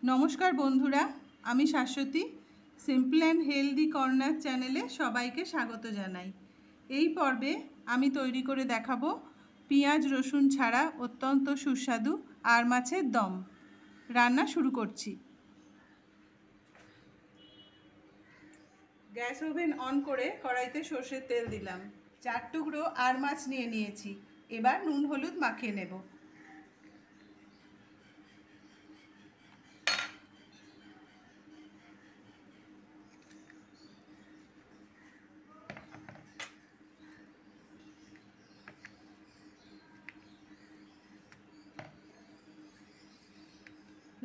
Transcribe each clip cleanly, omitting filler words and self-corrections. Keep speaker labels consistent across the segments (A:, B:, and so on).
A: নমস্কার বন্ধুরা, আমি Shashwati. Simple and healthy corner চ্যানেলে সবাইকে স্বাগত জানাই। এই পর্বে আমি তৈরি করে দেখাবো পেঁয়াজ রসুন ছাড়া অত্যন্ত সুস্বাদু আর মাছের দম। রান্না শুরু করছি। গ্যাস ওভেন অন করে কড়াইতে সর্ষের তেল দিলাম। 4 টুকরো আর মাছ নিয়েছি। এবার নুন হলুদ মাখিয়ে নেব।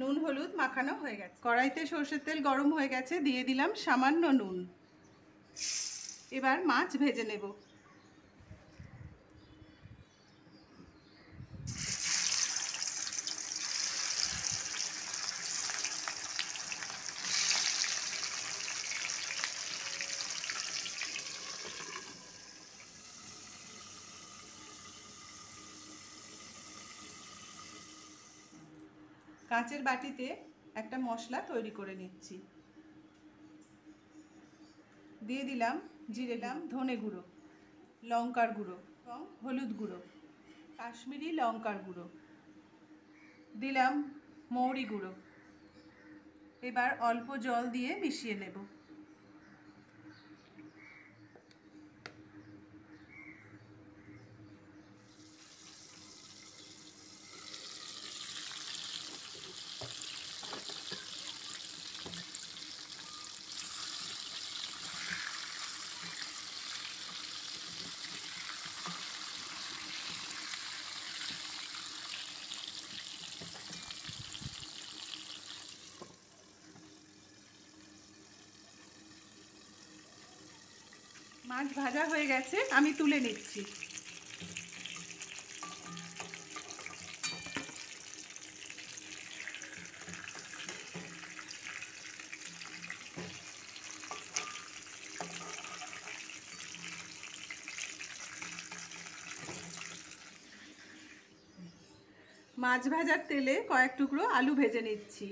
A: নুন হলুদ মাখানো হয়ে গেছে। কড়াইতে সর্ষের তেল গরম হয়ে গেছে, দিয়ে দিলাম সামান্য নুন। এবার মাছ ভেজে নেব। কাঁচের বাটিতে একটা মশলা তৈরি করে নিচ্ছি। দিয়ে দিলাম জিরে, দিলাম ধনে গুঁড়ো, লঙ্কার গুঁড়ো এবং হলুদ গুঁড়ো, কাশ্মীরি লঙ্কার গুঁড়ো, দিলাম মৌরি গুঁড়ো। এবার অল্প জল দিয়ে মিশিয়ে নেব। মাছ ভাজা হয়ে গেছে, আমি তুলে নিচ্ছি। মাছ ভাজার তেলে কয়েক টুকরো আলু ভেজে নিচ্ছি।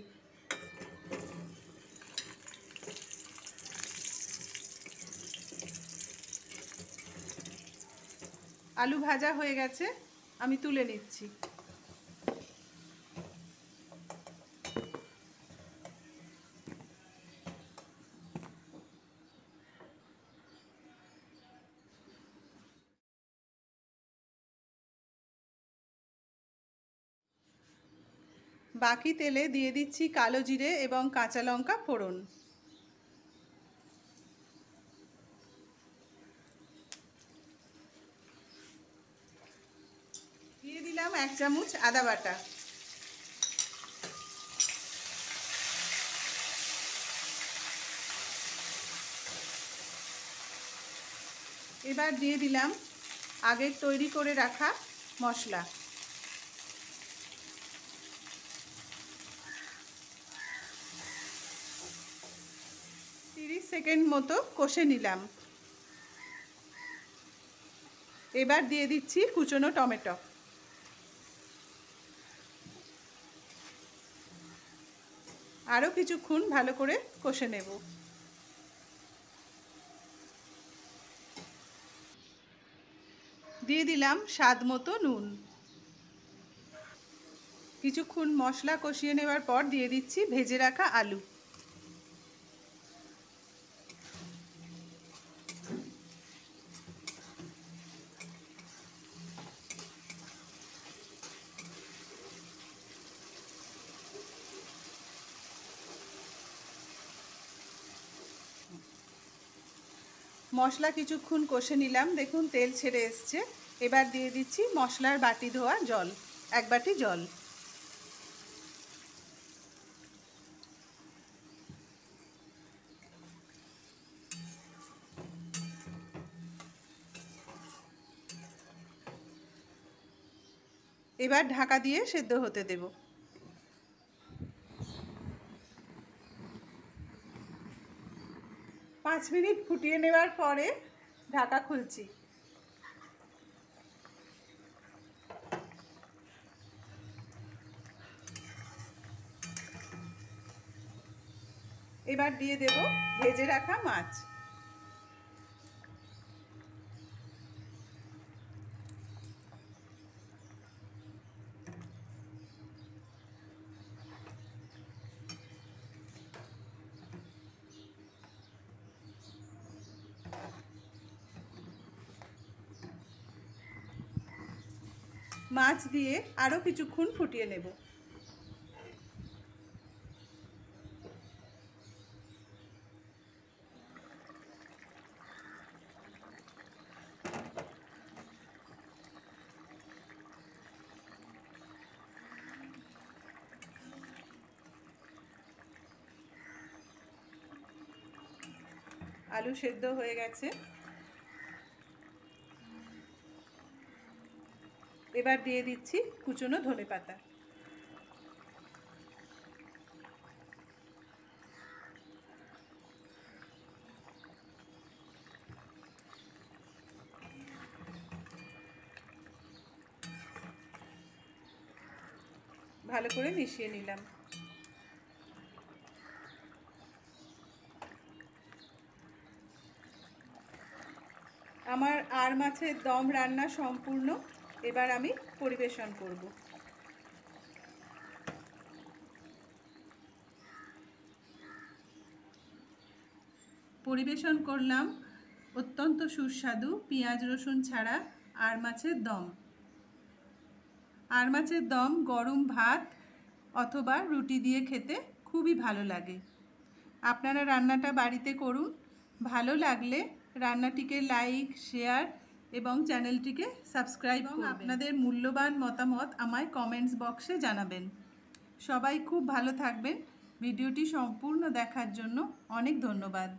A: আলু ভাজা হয়ে গেছে, আমি তুলে নিচ্ছি। বাকি তেলে দিয়ে দিচ্ছি কালো জিরে এবং কাঁচা লঙ্কা ফোড়ন। দিয়ে দিলাম 1 চামচ আদা বাটা। এবার দিয়ে দিলাম আগের তৈরি করে রাখা মশলা। 30 সেকেন্ড মতো কষে নিলাম। এবার দিয়ে দিচ্ছি কুচনো টমেটো। আরও কিছুক্ষণ ভালো করে কষে নেব। দিয়ে দিলাম স্বাদ মতো নুন। কিছুক্ষণ মশলা কষিয়ে নেওয়ার পর দিয়ে দিচ্ছি ভেজে রাখা আলু। মশলা কিছুক্ষণ কষে নিলাম, দেখুন তেল ছেড়ে এসছে। এবার দিয়ে দিচ্ছি মশলার বাটি ধোয়া জল, 1 বাটি জল। এবার ঢাকা দিয়ে সেদ্ধ হতে দেব। 5 মিনিট ফুটিয়ে নেওয়ার পরে ঢাকা খুলছি। এবার দিয়ে দেব ভেজে রাখা মাছ। মাছ দিয়ে আরও কিছুক্ষণ ফুটিয়ে নেব। আলু সেদ্ধ হয়ে গেছে। এবার দিয়ে দিচ্ছি কুচনো ধনেপাতা। ভালো করে মিশিয়ে নিলাম। আমার আর মাছের দম রান্না সম্পূর্ণ। এবার আমি পরিবেশন করব। পরিবেশন করলাম অত্যন্ত সুস্বাদু পেঁয়াজ রসুন ছাড়া আর মাছের দম। আর মাছের দম গরম ভাত অথবা রুটি দিয়ে খেতে খুবই ভালো লাগে। আপনারা রান্নাটা বাড়িতে করুন। ভালো লাগলে রান্নাটিকে লাইক, শেয়ার এবং চ্যানেলটিকে সাবস্ক্রাইব করুন। আপনাদের মূল্যবান মতামত আমায় কমেন্টস বক্সে জানাবেন। সবাই খুব ভালো থাকবেন। ভিডিওটি সম্পূর্ণ দেখার জন্য অনেক ধন্যবাদ।